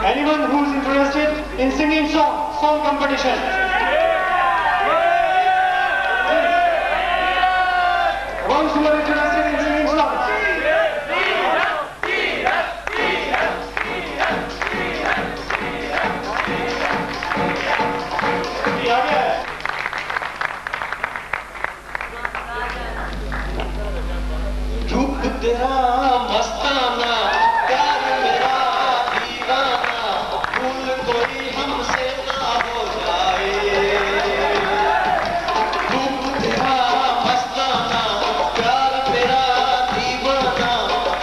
Anyone who is interested in singing song competition? Ones who are interested in singing songs? रूप तेरा मस्ताना, प्यार मेरा दीवाना, भूल कोई हमसे ना हो जाए। रूप तेरा मस्ताना, प्यार मेरा दीवाना,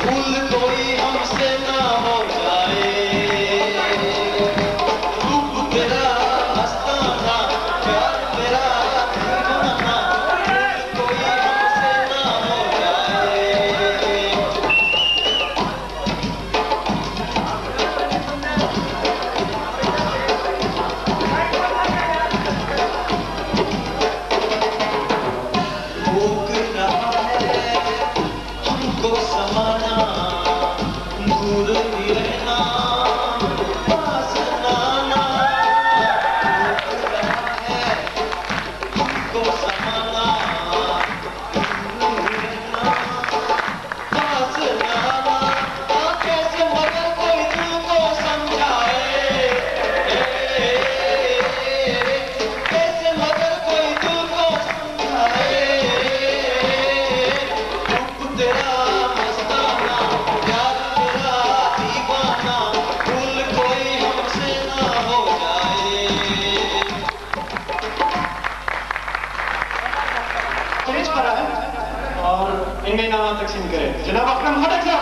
भूल कोई हमसे ना हो जाए। रूप तेरा मस्ताना, प्यार मेरा दीवाना, भूल कोई हमसे ना हो जाए। भूख रहा है हमको समाना, दूर ही रहना, पास न आना। भूख रहा है हमको समाना, दूर ही रहना, पास न आना। कैसे मगर कोई दिल को समझाए, कैसे मगर कोई दिल को समझाए। रूप तेरा मस्ताना, प्यार मेरा दीवाना, भूल कोई हमसे ना हो जाए। स्टेज पर आए और इनमें इनाम तकसीम करें। जनाब अकरम खटक साहब,